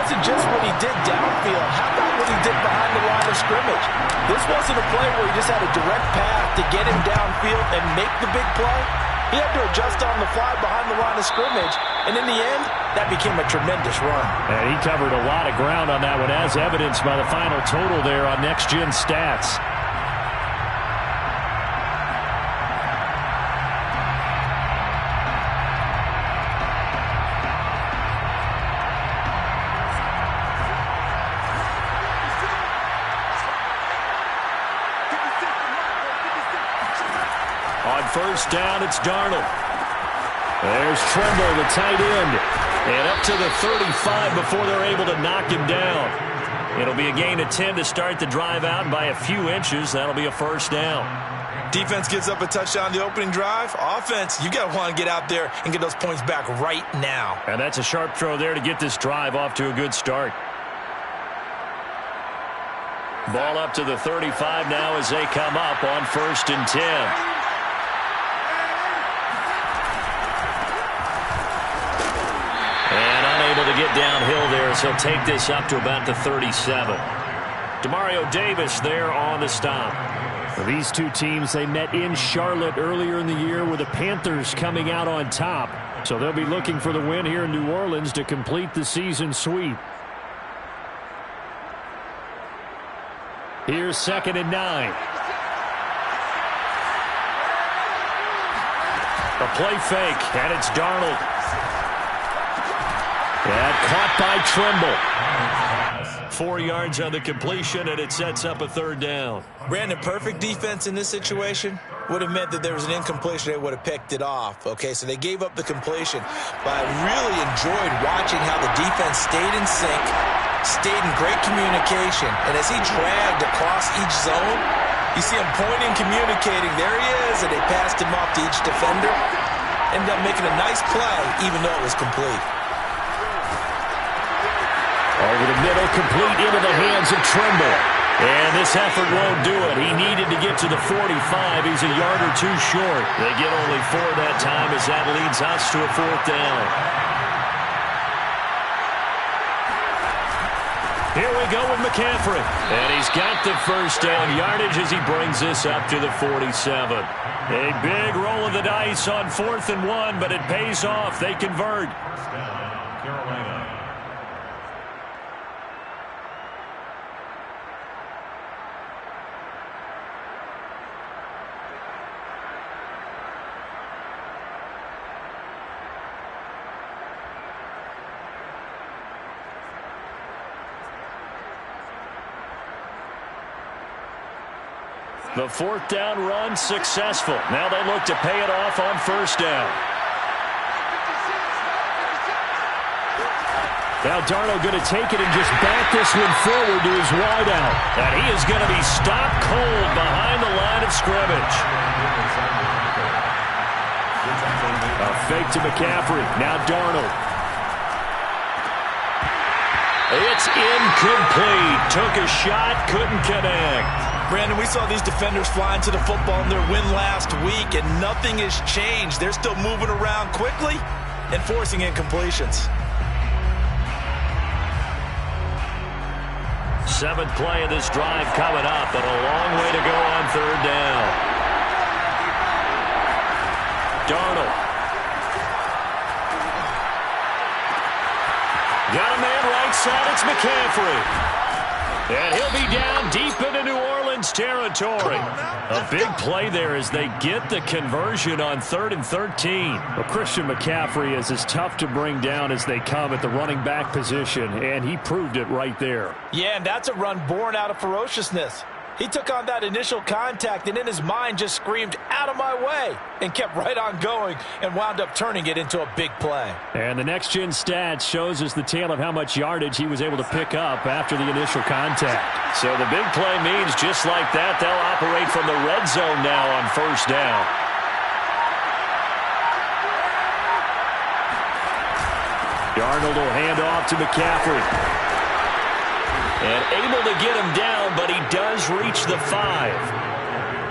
wasn't just what he did downfield. How about what he did behind the line of scrimmage? This wasn't a play where he just had a direct path to get him downfield and make the big play. He had to adjust on the fly behind the line of scrimmage, and in the end, that became a tremendous run. And he covered a lot of ground on that one, as evidenced by the final total there on Next Gen Stats. On first down, it's Darnold. There's Trimble, the tight end. And up to the 35 before they're able to knock him down. It'll be a gain of 10 to start the drive out, and by a few inches, that'll be a first down. Defense gives up a touchdown the opening drive. Offense, you got to want to get out there and get those points back right now. And that's a sharp throw there to get this drive off to a good start. Ball up to the 35 now as they come up on first and 10. To get downhill there, so he'll take this up to about the 37. Demario Davis there on the stop. Well, these two teams, they met in Charlotte earlier in the year with the Panthers coming out on top. So they'll be looking for the win here in New Orleans to complete the season sweep. Here's 2nd and 9. A play fake, and it's Darnold. And caught by Trimble. 4 yards on the completion, and it sets up a third down. Brandon, perfect defense in this situation would have meant that there was an incompletion. They would have picked it off. Okay, so they gave up the completion. But I really enjoyed watching how the defense stayed in sync, stayed in great communication. And as he dragged across each zone, you see him pointing, communicating. There he is, and they passed him off to each defender. Ended up making a nice play, even though it was complete. Over the middle, complete into the hands of Trimble. And this effort won't do it. He needed to get to the 45. He's a yard or two short. They get only 4 that time as that leads us to a fourth down. Here we go with McCaffrey. And he's got the first down yardage as he brings this up to the 47. A big roll of the dice on 4th and 1, but it pays off. They convert. Carolina. The 4th down run successful. Now they look to pay it off on first down. Now Darnold going to take it and just back this one forward to his wideout. And he is going to be stopped cold behind the line of scrimmage. A fake to McCaffrey. Now Darnold. It's incomplete. Took a shot, couldn't connect. Brandon, we saw these defenders flying to the football in their win last week, and nothing has changed. They're still moving around quickly and forcing incompletions. 7th play of this drive coming up, and a long way to go on third down. Darnold. Got a man right side. It's McCaffrey. And he'll be down deep into New Orleans territory. A big play there as they get the conversion on 3rd and 13. Well, Christian McCaffrey is as tough to bring down as they come at the running back position, and he proved it right there. Yeah, and that's a run born out of ferociousness. He took on that initial contact and in his mind just screamed, "Out of my way," and kept right on going and wound up turning it into a big play. And the Next Gen Stats shows us the tale of how much yardage he was able to pick up after the initial contact. So the big play means just like that, they'll operate from the red zone now on first down. Darnold will hand off to McCaffrey. And able to get him down, but he does reach the 5.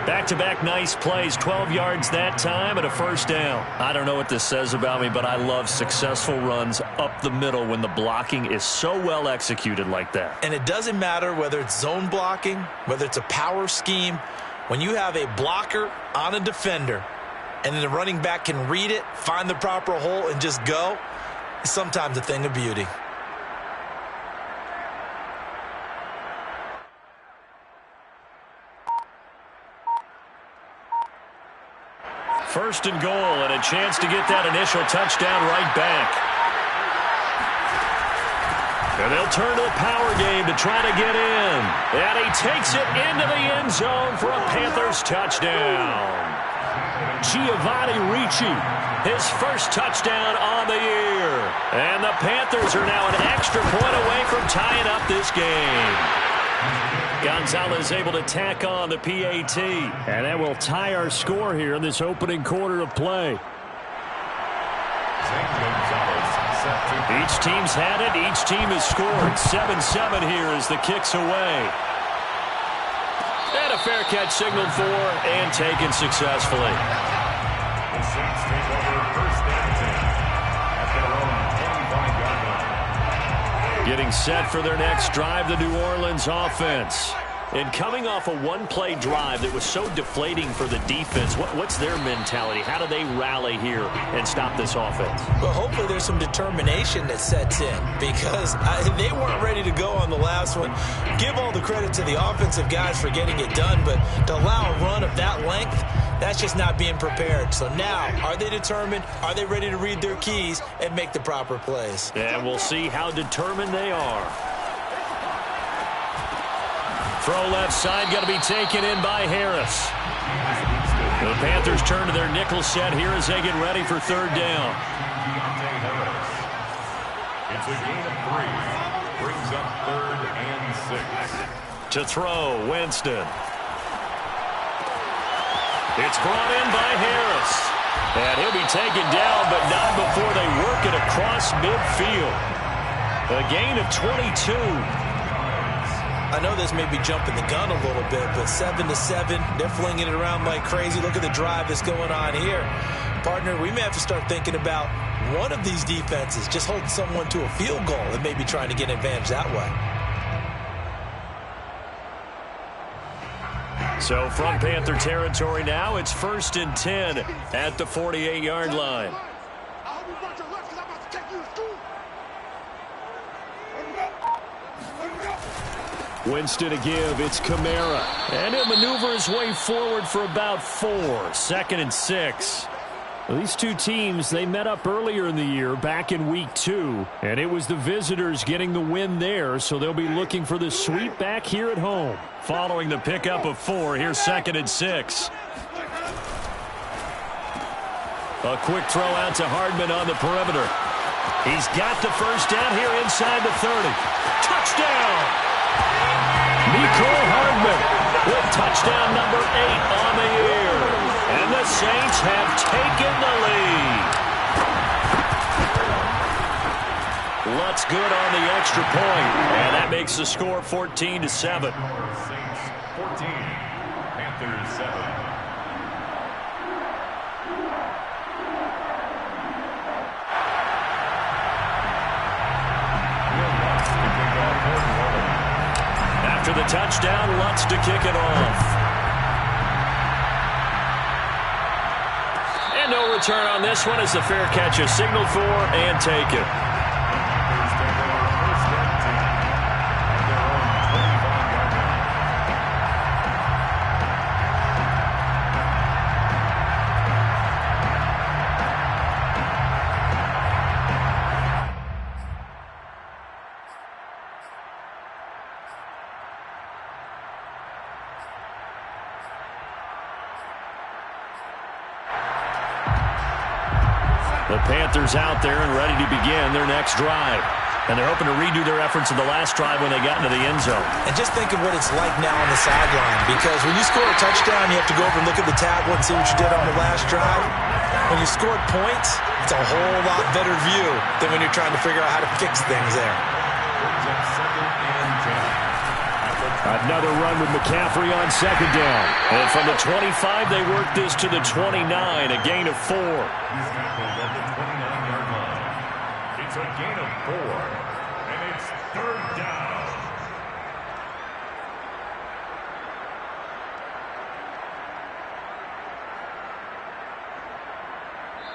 Back-to-back nice plays, 12 yards that time and a first down. I don't know what this says about me, but I love successful runs up the middle when the blocking is so well executed like that. And it doesn't matter whether it's zone blocking, whether it's a power scheme. When you have a blocker on a defender and then the running back can read it, find the proper hole, and just go, it's sometimes a thing of beauty. First and goal, and a chance to get that initial touchdown right back. And they'll turn to the power game to try to get in. And he takes it into the end zone for a Panthers touchdown. Giovanni Ricci, his first touchdown on the year. And the Panthers are now an extra point away from tying up this game. Gonzalez able to tack on the PAT. And that will tie our score here in this opening quarter of play. Each team's had it. Each team has scored. 7-7 here as the kick's away. And a fair catch signaled for and taken successfully. The Saints take over first and 10 at their own 25-yard line. Getting set for their next drive, the New Orleans offense. And coming off a one-play drive that was so deflating for the defense, what's their mentality? How do they rally here and stop this offense? Well, hopefully there's some determination that sets in because they weren't ready to go on the last one. Give all the credit to the offensive guys for getting it done, but to allow a run of that length, that's just not being prepared. So now, are they determined? Are they ready to read their keys and make the proper plays? And we'll see how determined they are. Throw left side, going to be taken in by Harris. The Panthers turn to their nickel set here as they get ready for third down. It's a gain of 3. Brings up 3rd and 6. To throw, Winston. It's brought in by Harris. And he'll be taken down, but not before they work it across midfield. A gain of 22. I know this may be jumping the gun a little bit, but 7-7, they're flinging it around like crazy. Look at the drive that's going on here. Partner, we may have to start thinking about one of these defenses just holding someone to a field goal and maybe trying to get an advantage that way. So from Panther territory now, it's 1st and 10 at the 48-yard line. Winston to give. It's Kamara. And he'll maneuver his way forward for about 4. 2nd and 6. Well, these two teams, they met up earlier in the year, back in week 2. And it was the visitors getting the win there, so they'll be looking for the sweep back here at home. Following the pickup of 4, here's 2nd and 6. A quick throw out to Hardman on the perimeter. He's got the first down here inside the 30. Touchdown! Mecole Hardman with touchdown number 8 on the year. And the Saints have taken the lead. Lutz good on the extra point. And that makes the score 14-7. Saints 14, Panthers 7. After the touchdown, Lutz to kick it off. And no return on this one as the fair catch is signaled for and taken. The Panthers out there and ready to begin their next drive. And they're hoping to redo their efforts in the last drive when they got into the end zone. And just think of what it's like now on the sideline, because when you score a touchdown, you have to go over and look at the tablet and see what you did on the last drive. When you scored points, it's a whole lot better view than when you're trying to figure out how to fix things there. Brings up 2nd and 10 at the Another run with McCaffrey on second down. And from the 25, they work this to the 29, a gain of 4. He's tackled at the 29-yard line. It's a gain of 4, and it's third down.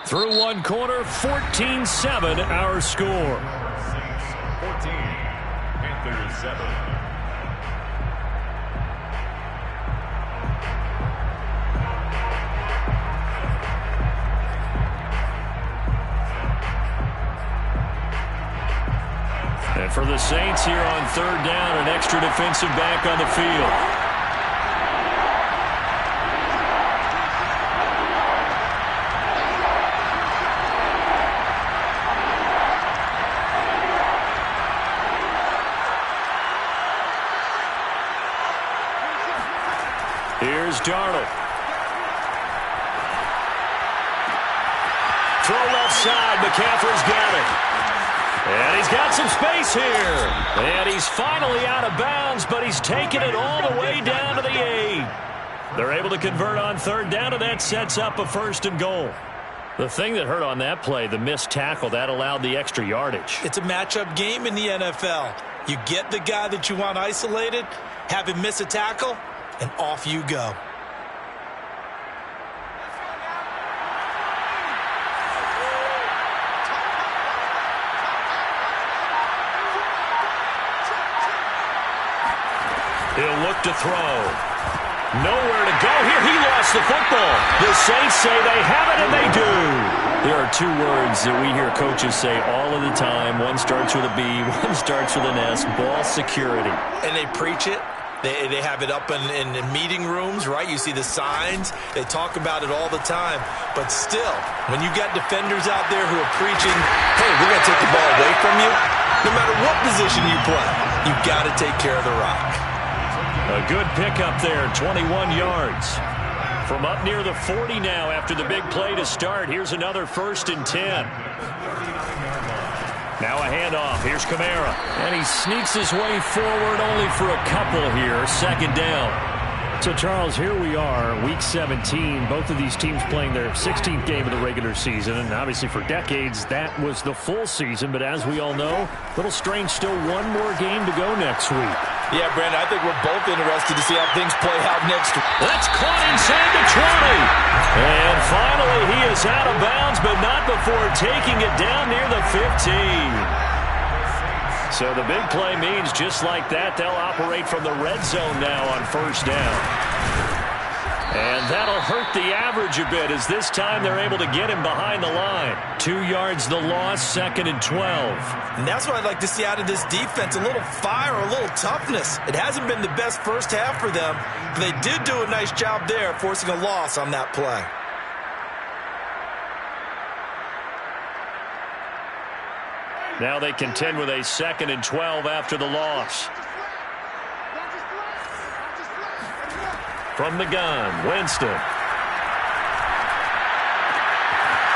Through one quarter, 14-7 our score. Saints 14, Panthers 7. And for the Saints here on third down, an extra defensive back on the field. Here's Darnold. Throw left side. McCaffrey's got it. And he's got some space here. And he's finally out of bounds, but he's taken it all the way down to the 8. They're able to convert on third down, and that sets up a 1st and goal. The thing that hurt on that play, the missed tackle, that allowed the extra yardage. It's a matchup game in the NFL. You get the guy that you want isolated, have him miss a tackle, and off you go. He'll look to throw. Nowhere to go here. He lost the football. The Saints say they have it, and they do. There are 2 words that we hear coaches say all of the time. One starts with a B, one starts with an S. Ball security. And they preach it. They have it up in meeting rooms, right? You see the signs. They talk about it all the time. But still, when you got defenders out there who are preaching, hey, we're going to take the ball away from you, no matter what position you play, you've got to take care of the rock. A good pickup there, 21 yards. From up near the 40 now after the big play to start. Here's another 1st and 10. Now a handoff. Here's Kamara. And he sneaks his way forward only for a couple here. 2nd down. So, Charles, here we are, Week 17. Both of these teams playing their 16th game of the regular season. And obviously for decades, that was the full season. But as we all know, a little strange, still one more game to go next week. Yeah, Brandon, I think we're both interested to see how things play out next week. That's caught inside the 20. And finally, he is out of bounds, but not before taking it down near the 15. So the big play means just like that, they'll operate from the red zone now on 1st down. And that'll hurt the average a bit as this time they're able to get him behind the line. 2 yards the loss, 2nd and 12. And that's what I'd like to see out of this defense, a little fire, a little toughness. It hasn't been the best first half for them, but they did do a nice job there forcing a loss on that play. Now they contend with a 2nd and 12 after the loss. From the gun, Winston.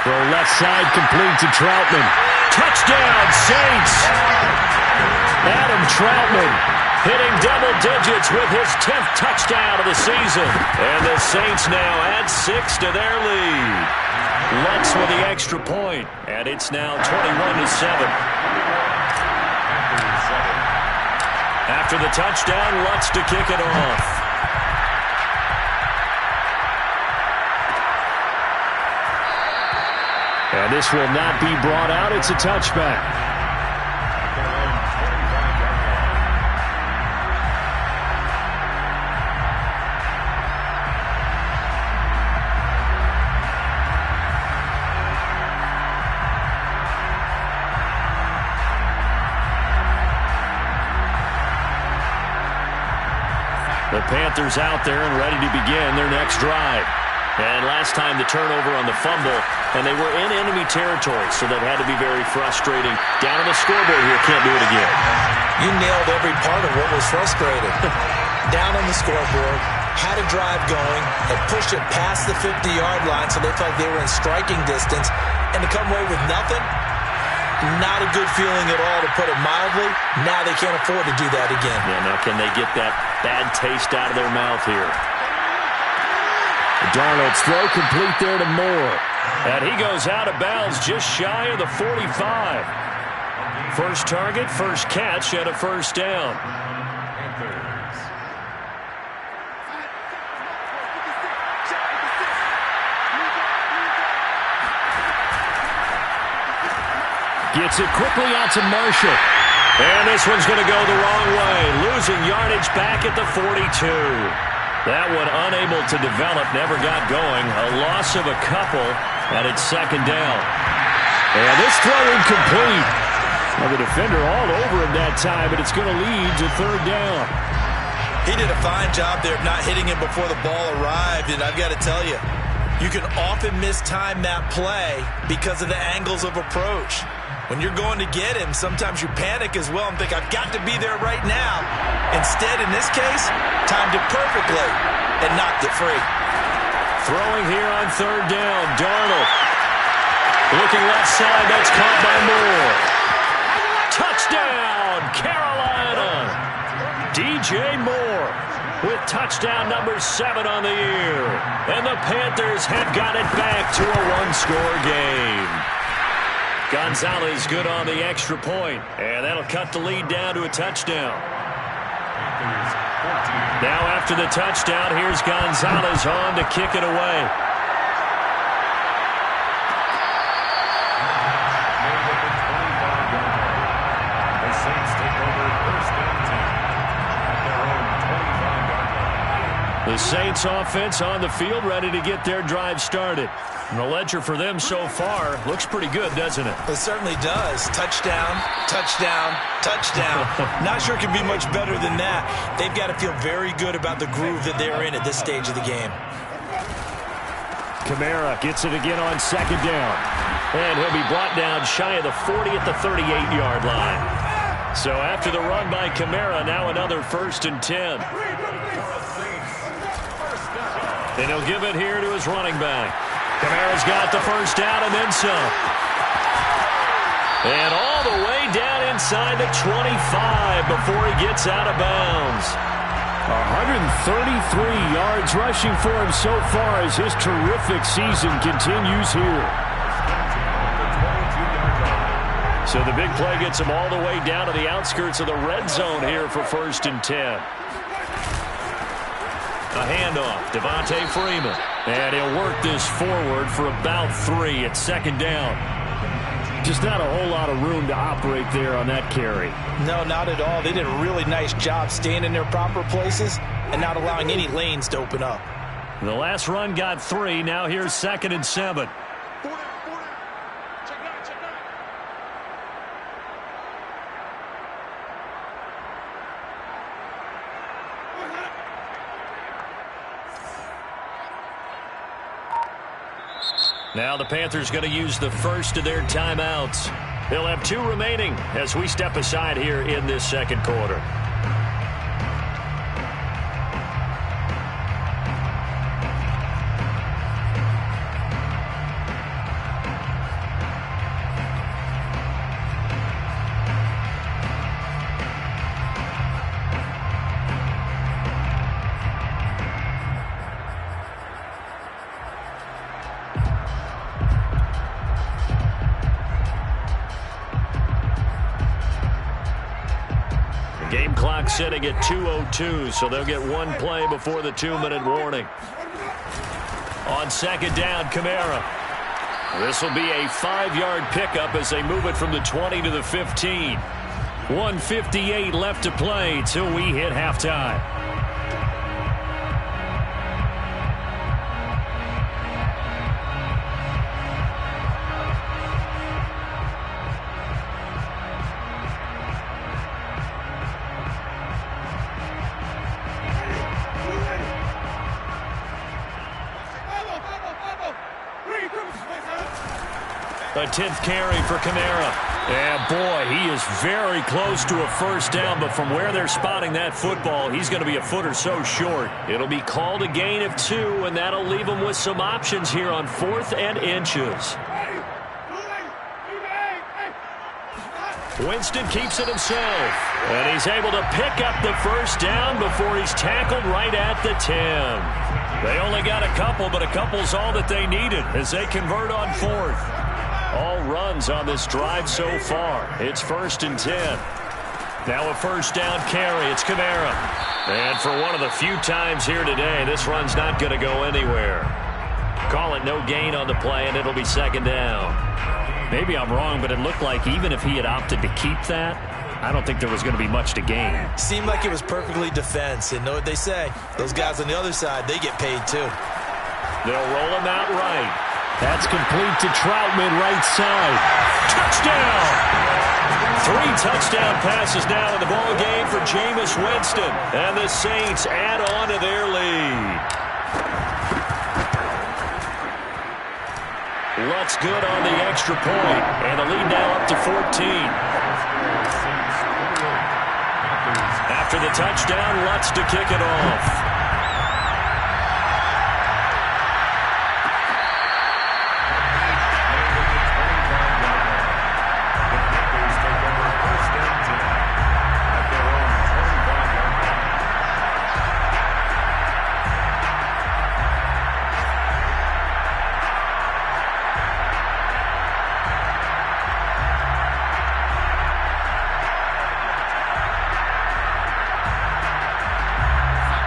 Throw left side, complete to Troutman. Touchdown, Saints! Adam Troutman hitting double digits with his 10th touchdown of the season. And the Saints now add 6 to their lead. Lutz with the extra point, and it's now 21-7. After the touchdown, Lutz to kick it off. And this will not be brought out. It's a touchback. The Panthers out there and ready to begin their next drive. And last time the turnover on the fumble, and they were in enemy territory, so that had to be very frustrating. Down on the scoreboard here, can't do it again. You nailed every part of what was frustrating. Down on the scoreboard, had a drive going, had pushed it past the 50-yard line, so they felt like they were in striking distance, and to come away with nothing, Not a good feeling at all, to put it mildly. Now they can't afford to do that again. Yeah, now can they get that bad taste out of their mouth here? Darnold's throw complete there to Moore. And he goes out of bounds just shy of the 45. First target, first catch, and a first down. Gets it quickly out to Marshall. And this one's going to go the wrong way. Losing yardage back at the 42. That one unable to develop, never got going. A loss of a couple, and it's second down. And this throw incomplete. Well, the defender all over him that time, but it's going to lead to third down. He did a fine job there of not hitting him before the ball arrived, and I've got to tell you, you can often mistime that play because of the angles of approach. When you're going to get him, sometimes you panic as well and think, I've got to be there right now. Instead, in this case, timed it perfectly and knocked it free. Throwing here on third down, Darnold. Looking left side, that's caught by Moore. Touchdown, Carolina! DJ Moore with touchdown number 7 on the year. And the Panthers have got it back to a one-score game. Gonzalez good on the extra point, and that'll cut the lead down to a touchdown. Now after the touchdown, here's Gonzalez on to kick it away. The Saints offense on the field, ready to get their drive started. And the ledger for them so far looks pretty good, doesn't it? It certainly does. Touchdown, touchdown, touchdown. Not sure it can be much better than that. They've got to feel very good about the groove that they're in at this stage of the game. Kamara gets it again on second down. And he'll be brought down shy of the 40 at the 38-yard line. So after the run by Kamara, now another 1st and 10. And he'll give it here to his running back. Kamara's got the first down and then some. And all the way down inside the 25 before he gets out of bounds. 133 yards rushing for him so far as his terrific season continues here. So the big play gets him all the way down to the outskirts of the red zone here for 1st and 10. A handoff, Devontae Freeman. And he'll work this forward for about 3 at second down. Just not a whole lot of room to operate there on that carry. No, not at all. They did a really nice job staying in their proper places and not allowing any lanes to open up. The last run got 3. Now here's 2nd and 7. Now the Panthers going to use the first of their timeouts. They'll have 2 remaining as we step aside here in this second quarter. Game clock sitting at 2:02, so they'll get 1 play before the 2-minute warning. On second down, Kamara. This will be a 5-yard pickup as they move it from the 20 to the 15. 1:58 left to play till we hit halftime. A 10th carry for Kamara. And boy, he is very close to a first down, but from where they're spotting that football, he's going to be a foot or so short. It'll be called a gain of 2, and that'll leave him with some options here on 4th and inches. Winston keeps it himself. And he's able to pick up the first down before he's tackled right at the 10. They only got a couple, but a couple's all that they needed as they convert on 4th. All runs on this drive so far. It's 1st and 10. Now a first down carry. It's Kamara. And for one of the few times here today, this run's not going to go anywhere. Call it no gain on the play, and it'll be 2nd down. Maybe I'm wrong, but it looked like even if he had opted to keep that, I don't think there was going to be much to gain. Seemed like it was perfectly defense. And know what they say? Those guys on the other side, they get paid too. They'll roll him out right. That's complete to Troutman, right side. Touchdown! 3 touchdown passes now in the ball game for Jameis Winston. And the Saints add on to their lead. Lutz good on the extra point, and the lead now up to 14. After the touchdown, Lutz to kick it off.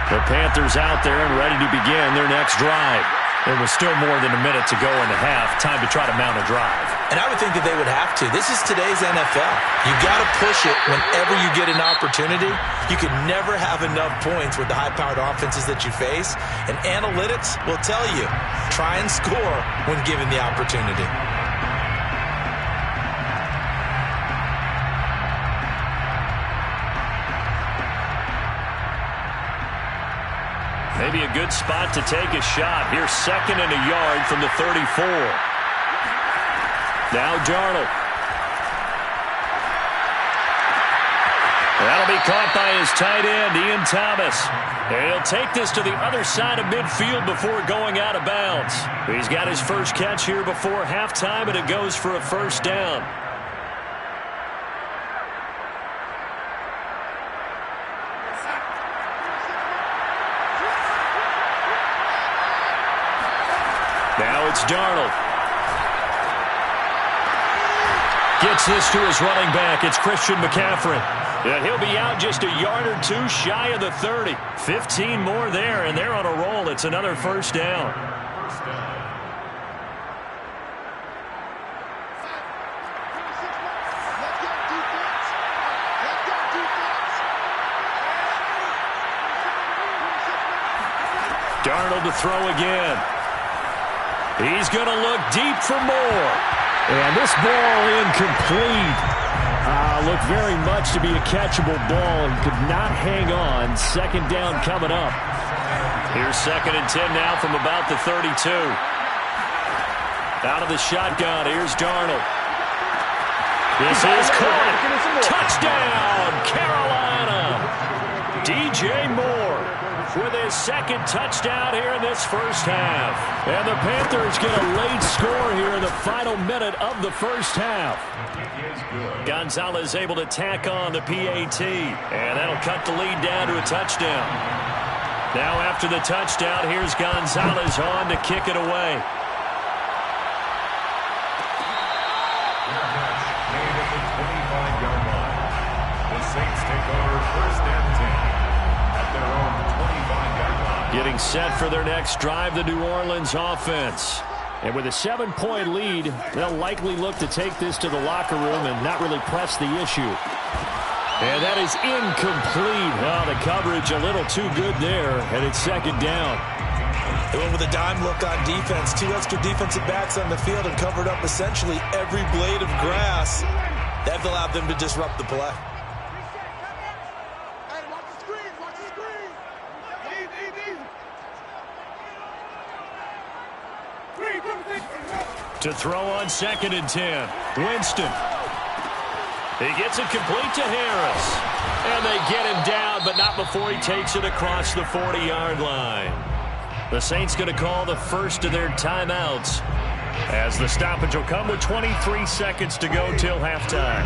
The Panthers out there and ready to begin their next drive. There was still more than a minute to go in the half. Time to try to mount a drive. And I would think that they would have to. This is today's NFL. You got to push it whenever you get an opportunity. You can never have enough points with the high-powered offenses that you face. And analytics will tell you, try and score when given the opportunity. Maybe a good spot to take a shot. Here's 2nd and a yard from the 34. Now Darnold. That'll be caught by his tight end, Ian Thomas. And he'll take this to the other side of midfield before going out of bounds. He's got his first catch here before halftime, and it goes for a first down. Now it's Darnold. Gets this to his running back. It's Christian McCaffrey. And he'll be out just a yard or two shy of the 30. 15 more there, and they're on a roll. It's another first down. Darnold to throw again. He's going to look deep for more. And this ball incomplete. Looked very much to be a catchable ball and could not hang on. 2nd down coming up. Here's 2nd and 10 now from about the 32. Out of the shotgun, here's Darnold. This is caught. Touchdown, Carolina. DJ Moore with his 2nd touchdown here in this first half. And the Panthers get a late score here in the final minute of the first half. Gonzalez able to tack on the PAT. And that'll cut the lead down to a touchdown. Now after the touchdown, here's Gonzalez on to kick it away. The Saints take over 1st and 10 at their own 25-yard line. Getting set for their next drive, the New Orleans offense. And with a 7-point lead, they'll likely look to take this to the locker room and not really press the issue. And that is incomplete. Oh, the coverage a little too good there, and it's 2nd down. They went with a dime look on defense. 2 extra defensive backs on the field and covered up essentially every blade of grass. That allowed them to disrupt the play. To throw on 2nd and 10. Winston. He gets it complete to Harris. And they get him down, but not before he takes it across the 40-yard line. The Saints going to call the first of their timeouts, as the stoppage will come with 23 seconds to go till halftime.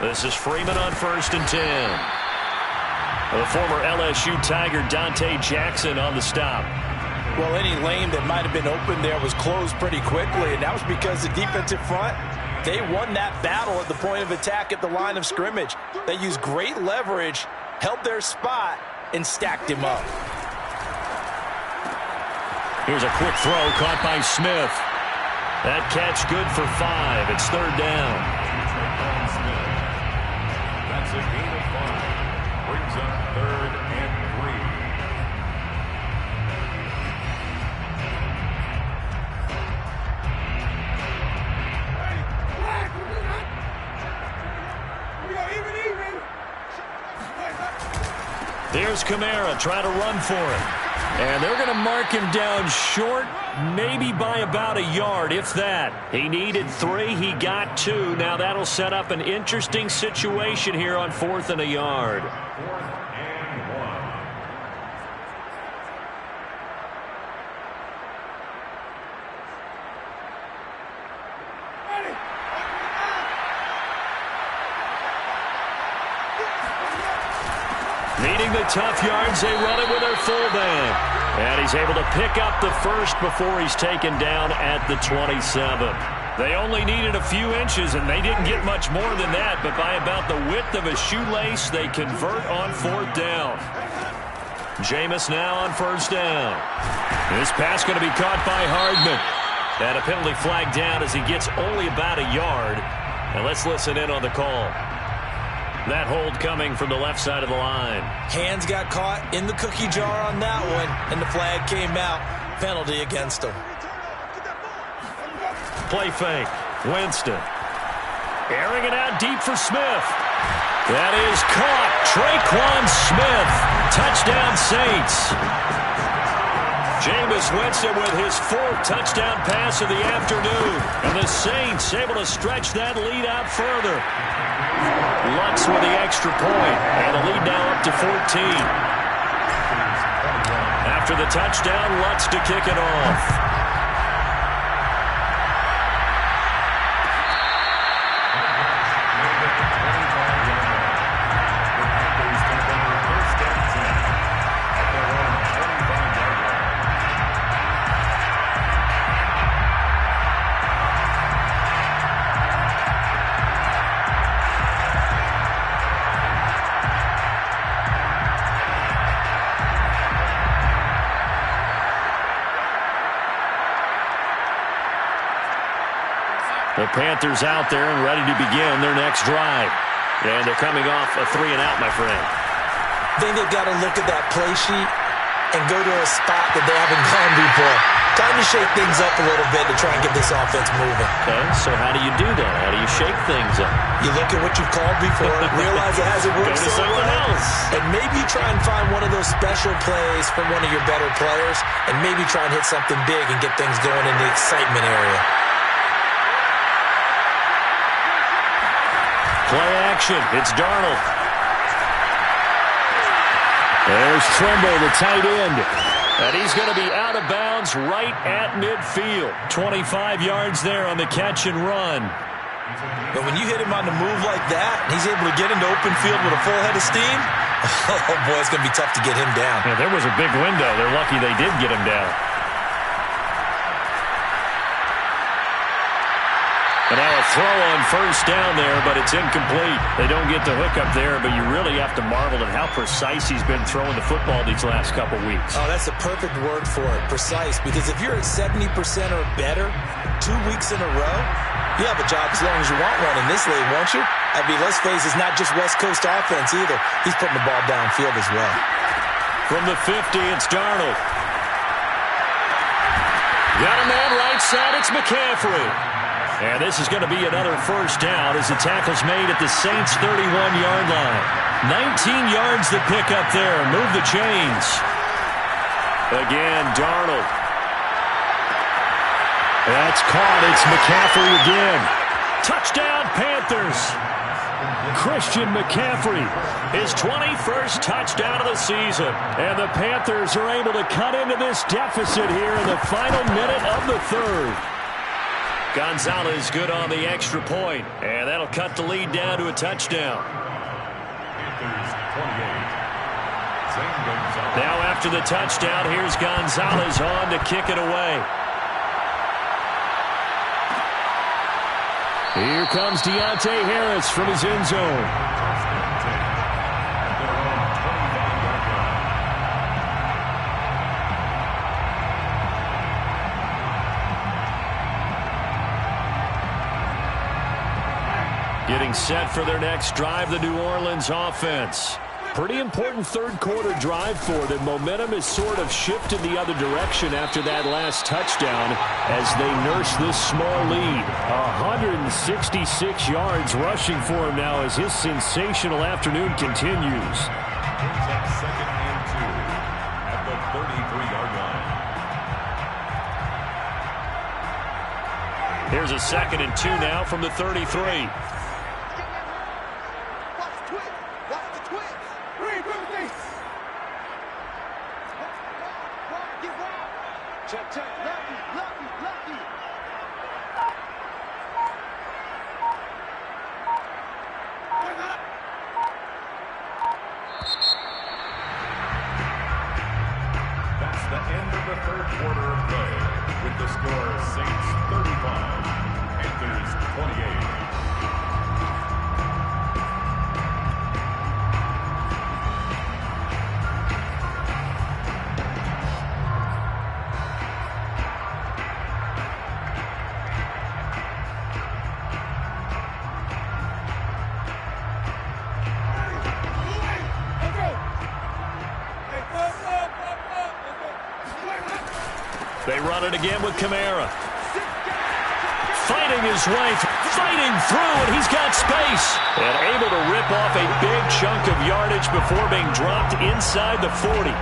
This is Freeman on 1st and 10. The former LSU Tiger Dante Jackson on the stop. Well, any lane that might have been open there was closed pretty quickly, and that was because the defensive front, they won that battle at the point of attack at the line of scrimmage. They used great leverage, held their spot, and stacked him up. Here's a quick throw caught by Smith. That catch good for 5. It's 3rd down. That's a gain of 5. Brings up 3rd and 3. Here's Kamara trying to run for it. And they're going to mark him down short, maybe by about a yard, if that. He needed 3. He got 2. Now that'll set up an interesting situation here on 4th and a yard. 4th and 1. Needing the tough yards, they run it with their fullback. And he's able to pick up the first before he's taken down at the 27. They only needed a few inches, and they didn't get much more than that. But by about the width of a shoelace, they convert on 4th down. Jameis now on 1st down. This pass going to be caught by Hardman. And a penalty flag down as he gets only about a yard. And let's listen in on the call. That hold coming from the left side of the line. Hands got caught in the cookie jar on that one, and the flag came out. Penalty against him. Play fake. Winston. Airing it out deep for Smith. That is caught. Traquan Smith. Touchdown Saints. Jameis Winston with his 4th touchdown pass of the afternoon. And the Saints able to stretch that lead out further. Lutz with the extra point, and the lead now up to 14. After the touchdown, Lutz to kick it off. The Panthers out there and ready to begin their next drive. And they're coming off a 3-and-out, my friend. I think they've got to look at that play sheet and go to a spot that they haven't gone before. Time to shake things up a little bit to try and get this offense moving. Okay, so how do you do that? How do you shake things up? You look at what you've called before, realize it hasn't worked so well, else. and maybe try and find one of those special plays from one of your better players, and maybe try and hit something big and get things going in the excitement area. Play action. It's Darnold. There's Trimble, the tight end. And he's going to be out of bounds right at midfield. 25 yards there on the catch and run. But when you hit him on the move like that, and he's able to get into open field with a full head of steam, oh boy, it's going to be tough to get him down. Yeah, there was a big window. They're lucky they did get him down. And now a throw on 1st down there, but it's incomplete. They don't get the hook up there, but you really have to marvel at how precise he's been throwing the football these last couple weeks. Oh, that's the perfect word for it, precise. Because if you're at 70% or better 2 weeks in a row, you have a job as long as you want one in this league, won't you? I mean, let's face it, it's not just West Coast offense either. He's putting the ball downfield as well. From the 50, it's Darnold. Got a man right side, it's McCaffrey. And this is going to be another 1st down as the tackle's made at the Saints' 31-yard line. 19 yards to pick up there. Move the chains. Again, Darnold. That's caught. It's McCaffrey again. Touchdown, Panthers. Christian McCaffrey, his 21st touchdown of the season. And the Panthers are able to cut into this deficit here in the final minute of the 3rd. Gonzalez good on the extra point, and that'll cut the lead down to a touchdown. Panthers 28. Zane Gonzalez. Now after the touchdown, here's Gonzalez on to kick it away. Here comes Deontay Harris from his end zone. First and 10. At their own 25-yard line. Getting set for their next drive, the New Orleans offense. Pretty important third-quarter drive for them. Momentum has sort of shifted the other direction after that last touchdown as they nurse this small lead. 166 yards rushing for him now as his sensational afternoon continues. Brings up second and 2 at the 33-yard line. Here's a second and 2 now from the 33. That's the end of the third quarter of play with the score Saints 35, Panthers 28. They run it again with Kamara. Fighting his way, fighting through, and he's got space. And able to rip off a big chunk of yardage before being dropped inside the 40.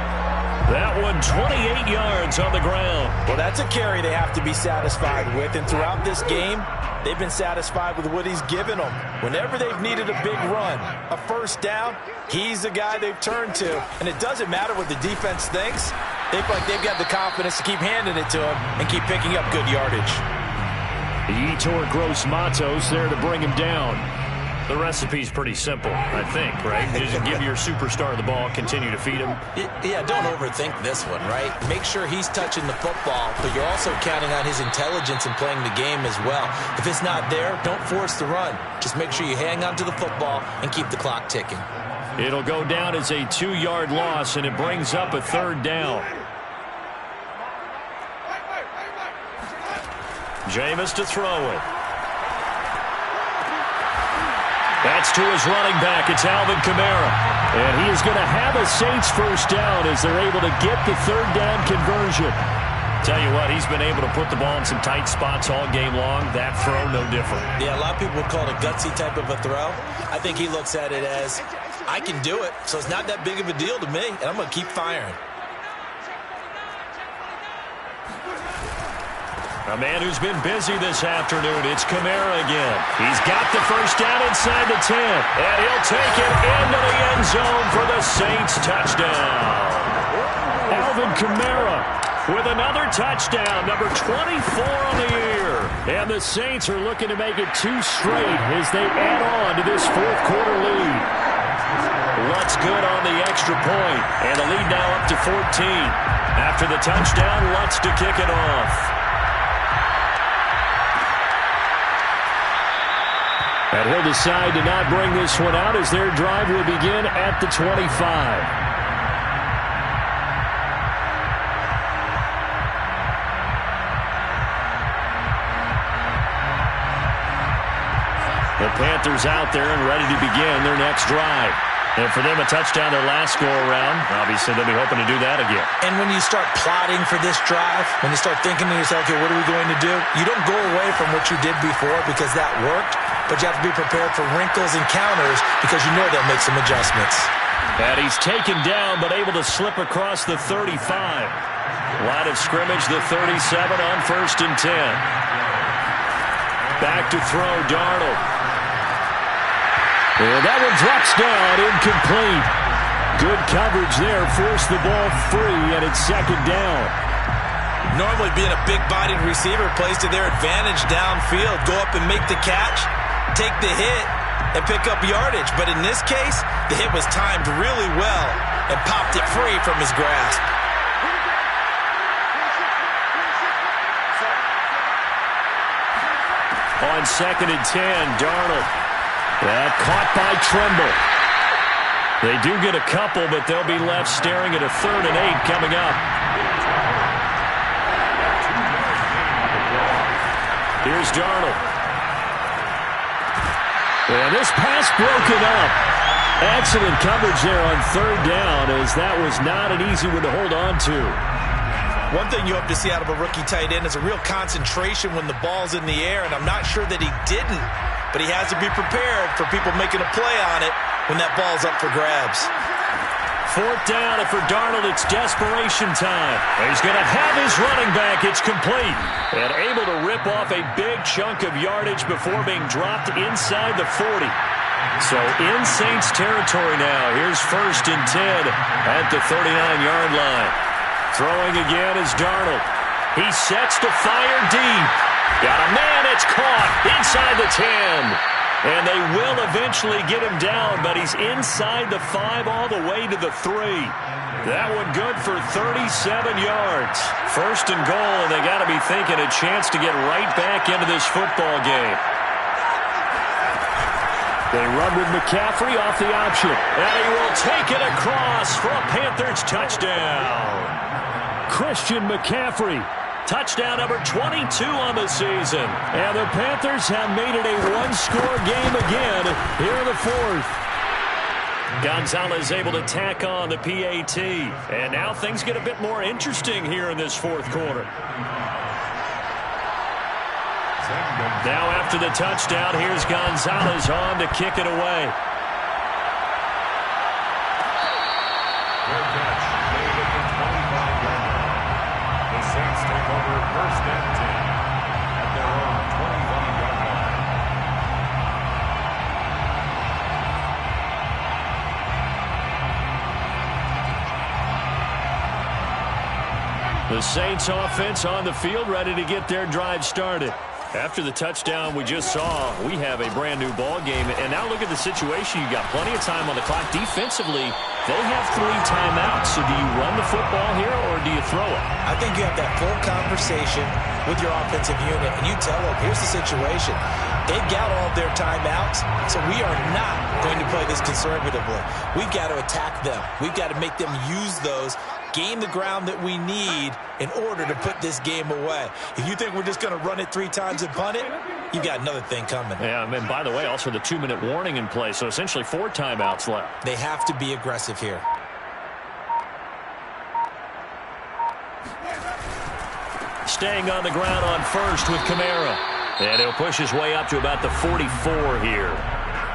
That one 28 yards on the ground. Well, that's a carry they have to be satisfied with. And throughout this game, they've been satisfied with what he's given them. Whenever they've needed a big run, a first down, he's the guy they've turned to. And it doesn't matter what the defense thinks. They feel like they've got the confidence to keep handing it to him and keep picking up good yardage. Yetur Gross-Matos there to bring him down. The recipe's pretty simple, I think, right? You just give your superstar the ball, continue to feed him. Yeah, don't overthink this one, right? Make sure he's touching the football, but you're also counting on his intelligence in playing the game as well. If it's not there, don't force the run. Just make sure you hang on to the football and keep the clock ticking. It'll go down as a 2-yard loss, and it brings up a third down. Jameis to throw it. That's to his running back. It's Alvin Kamara. And he is going to have a Saints first down as they're able to get the third down conversion. Tell you what, he's been able to put the ball in some tight spots all game long. That throw, no different. Yeah, a lot of people would call it a gutsy type of a throw. I think he looks at it as, I can do it, so it's not that big of a deal to me, and I'm going to keep firing. A man who's been busy this afternoon, it's Kamara again. He's got the first down inside the 10, and he'll take it into the end zone for the Saints touchdown. Alvin Kamara with another touchdown, number 24 on the year. And the Saints are looking to make it 2 straight as they add on to this fourth quarter lead. Lutz good on the extra point, and the lead now up to 14. After the touchdown, Lutz to kick it off. And he'll decide to not bring this one out as their drive will begin at the 25. The Panthers out there and ready to begin their next drive. And for them, a touchdown their last go-around. Obviously, they'll be hoping to do that again. And when you start plotting for this drive, when you start thinking to yourself, okay, what are we going to do? You don't go away from what you did before because that worked, but you have to be prepared for wrinkles and counters because you know they'll make some adjustments. And he's taken down, but able to slip across the 35. Line of scrimmage, the 37 on 1st and 10. Back to throw, Darnold. And that one drops down, incomplete. Good coverage there, forced the ball free, and it's second down. Normally being a big-bodied receiver plays to their advantage downfield. Go up and make the catch, take the hit, and pick up yardage. But in this case, the hit was timed really well and popped it free from his grasp. On 2nd and 10, Darnold. That caught by Tremble. They do get a couple, but they'll be left staring at a 3rd and 8 coming up. Here's Darnold. And this pass broken up. Excellent coverage there on 3rd down, as that was not an easy one to hold on to. One thing you hope to see out of a rookie tight end is a real concentration when the ball's in the air, and I'm not sure that he didn't, but he has to be prepared for people making a play on it when that ball's up for grabs. 4th down, and for Darnold, it's desperation time. He's going to have his running back. It's complete. And able to rip off a big chunk of yardage before being dropped inside the 40. So in Saints territory now. Here's 1st and 10 at the 39-yard line. Throwing again is Darnold. He sets to fire deep. Got a man, it's caught inside the 10. And they will eventually get him down, but he's inside the 5 all the way to the 3. That one good for 37 yards. 1st and goal, and they got to be thinking a chance to get right back into this football game. They run with McCaffrey off the option, and he will take it across for a Panthers touchdown. Christian McCaffrey, touchdown number 22 on the season. And the Panthers have made it a one-score game again here in the 4th. Gonzalez able to tack on the PAT. And now things get a bit more interesting here in this 4th quarter. Now after the touchdown, here's Gonzalez on to kick it away. Saints take over 1st and 10 at their own 25-yard line. The Saints offense on the field, ready to get their drive started. After the touchdown we just saw, we have a brand new ball game. And now look at the situation. You got plenty of time on the clock. Defensively, they have 3 timeouts. So do you run the football here or do you throw it? I think you have that full conversation with your offensive unit, and you tell them, here's the situation. They've got all of their timeouts, so we are not going to play this conservatively. We've got to attack them. We've got to make them use those, gain the ground that we need in order to put this game away. If you think we're just going to run it 3 times and punt it, you got another thing coming. Yeah, and by the way, also the 2-minute warning in play, so essentially 4 timeouts left. They have to be aggressive here. Staying on the ground on 1st with Kamara. And he'll push his way up to about the 44 here.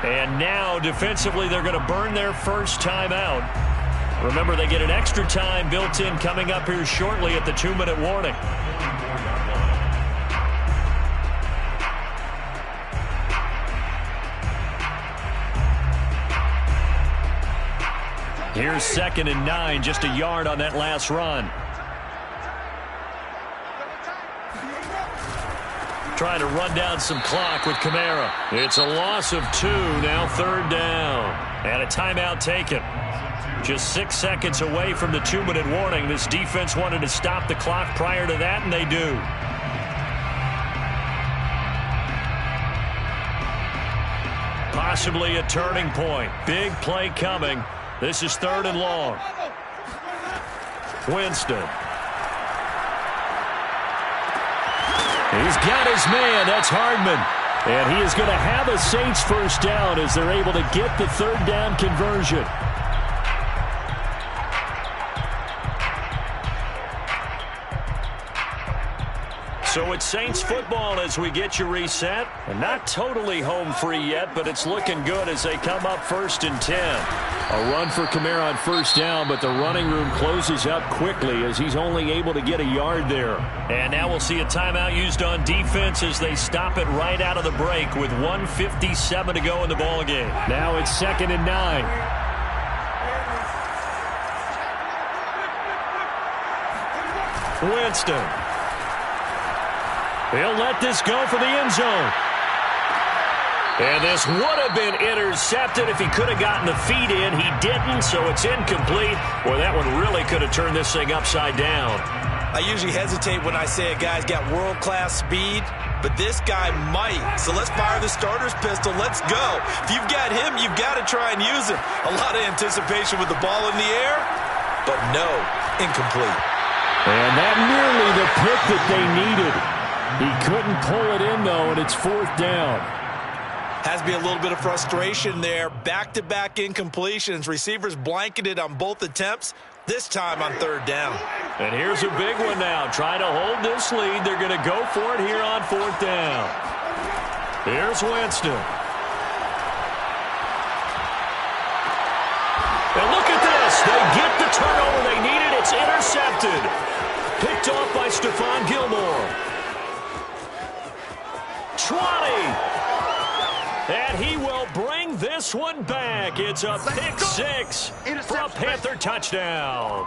And now, defensively, they're going to burn their 1st timeout. Remember, they get an extra time built in coming up here shortly at the 2-minute warning. Here's 2nd and 9, just a yard on that last run. Trying to run down some clock with Kamara. It's a loss of 2, now 3rd down. And a timeout taken. Just 6 seconds away from the 2-minute warning. This defense wanted to stop the clock prior to that, and they do. Possibly a turning point. Big play coming. This is 3rd and long. Winston. He's got his man. That's Hardman. And he is going to have a Saints 1st down as they're able to get the 3rd down conversion. So it's Saints football as we get you reset. And not totally home free yet, but it's looking good as they come up 1st and 10. A run for Kamara on 1st down, but the running room closes up quickly as he's only able to get a yard there. And now we'll see a timeout used on defense as they stop it right out of the break with 1:57 to go in the ballgame. Now it's 2nd and 9. Winston. He'll let this go for the end zone. And this would have been intercepted if he could have gotten the feet in. He didn't, so it's incomplete. Boy, that one really could have turned this thing upside down. I usually hesitate when I say a guy's got world-class speed, but this guy might. So let's fire the starter's pistol. Let's go. If you've got him, you've got to try and use him. A lot of anticipation with the ball in the air, but no, incomplete. And that nearly the pick that they needed. He couldn't pull it in, though, and it's 4th down. Has to be a little bit of frustration there. Back-to-back incompletions. Receivers blanketed on both attempts, this time on 3rd down. And here's a big one now. Trying to hold this lead. They're going to go for it here on 4th down. Here's Winston. And look at this. They get the turnover they needed. It's intercepted. Picked off by Stephon Gilmore. 20. And he will bring this one back. It's a pick 6 for a Panther touchdown.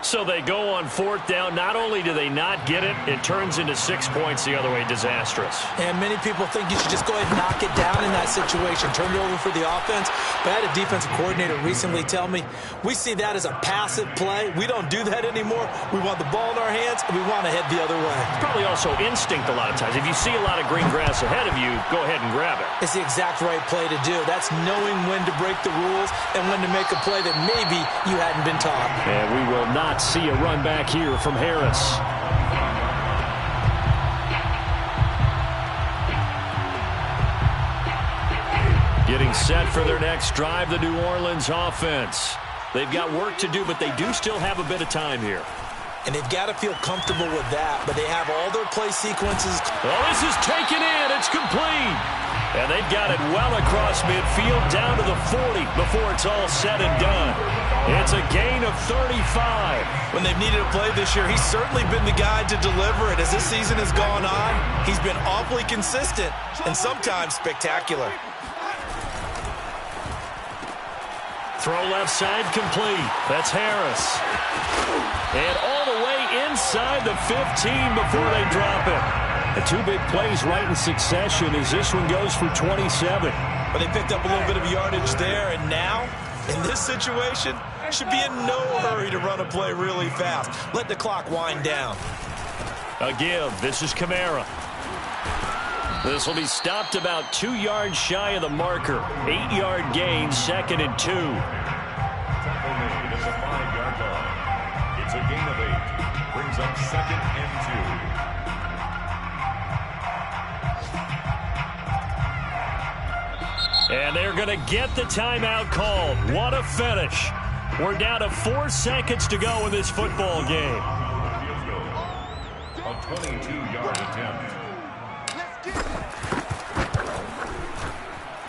So they go on 4th down. Not only do they not get it, it turns into 6 points the other way. Disastrous. And many people think you should just go ahead and knock it down in that situation. Turn it over for the offense. But I had a defensive coordinator recently tell me, we see that as a passive play. We don't do that anymore. We want the ball in our hands, and we want to head the other way. It's probably also instinct a lot of times. If you see a lot of green grass ahead of you, go ahead and grab it. It's the exact right play to do. That's knowing when to break the rules and when to make a play that maybe you hadn't been taught. And we will not see a run back here from Harris. Getting set for their next drive, the New Orleans offense. They've got work to do, but they do still have a bit of time here. And they've got to feel comfortable with that, but they have all their play sequences. Well, this is taken in. It's complete. And they've got it well across midfield down to the 40 before it's all said and done. It's a gain of 35. When they've needed a play this year, he's certainly been the guy to deliver it. As this season has gone on, he's been awfully consistent and sometimes spectacular. Throw left side complete. That's Harris. And all the way inside the 15 before they drop it. The 2 big plays right in succession as this one goes for 27. But they picked up a little bit of yardage there, and now, in this situation, should be in no hurry to run a play really fast. Let the clock wind down. A give. This is Kamara. This will be stopped about 2 yards shy of the marker. 8-yard gain, 2nd and 2. Tackle made at the 5-yard line. It's a gain of 8. Brings up 2nd and 2. And they're going to get the timeout called. What a finish. We're down to 4 seconds to go in this football game. A 22-yard attempt.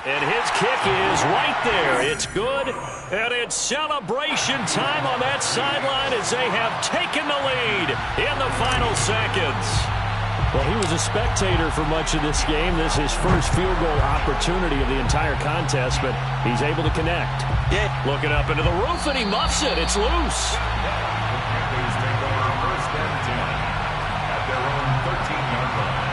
And his kick is right there. It's good. And it's celebration time on that sideline as they have taken the lead in the final seconds. Well, he was a spectator for much of this game. This is his first field goal opportunity of the entire contest, but he's able to connect. Yeah. Looking up into the roof, and he muffs it. It's loose. Panthers take over 1st and 10 at their own 13-yard line.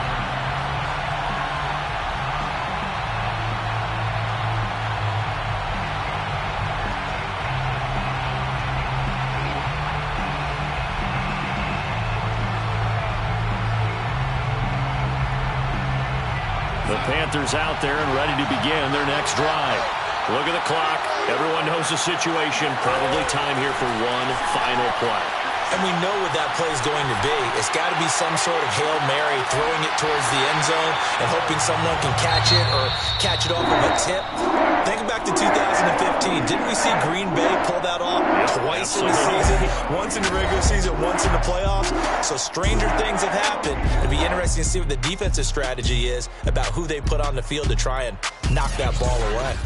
The Panthers out there and ready to begin their next drive. Look at the clock. Everyone knows the situation. Probably time here for one final play. And we know what that play is going to be. It's got to be some sort of Hail Mary, throwing it towards the end zone and hoping someone can catch it or catch it off of a tip. Think back to 2015. Didn't we see Green Bay pull that off twice in the season? Once in the regular season, once in the playoffs. So stranger things have happened. It'll be interesting to see what the defensive strategy is about who they put on the field to try and knock that ball away.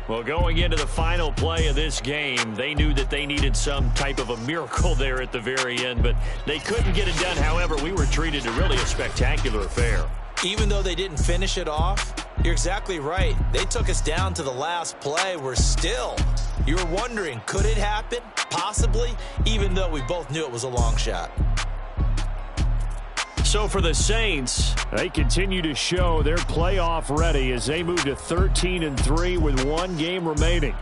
Well, going into the final play of this game, they knew that they needed some type of a miracle there at the very end, but they couldn't get it done. However, we were treated to really a spectacular affair. Even though they didn't finish it off, you're exactly right. They took us down to the last play. We're still, you were wondering, could it happen? Possibly, even though we both knew it was a long shot. So for the Saints, they continue to show they're playoff ready as they move to 13-3 with one game remaining.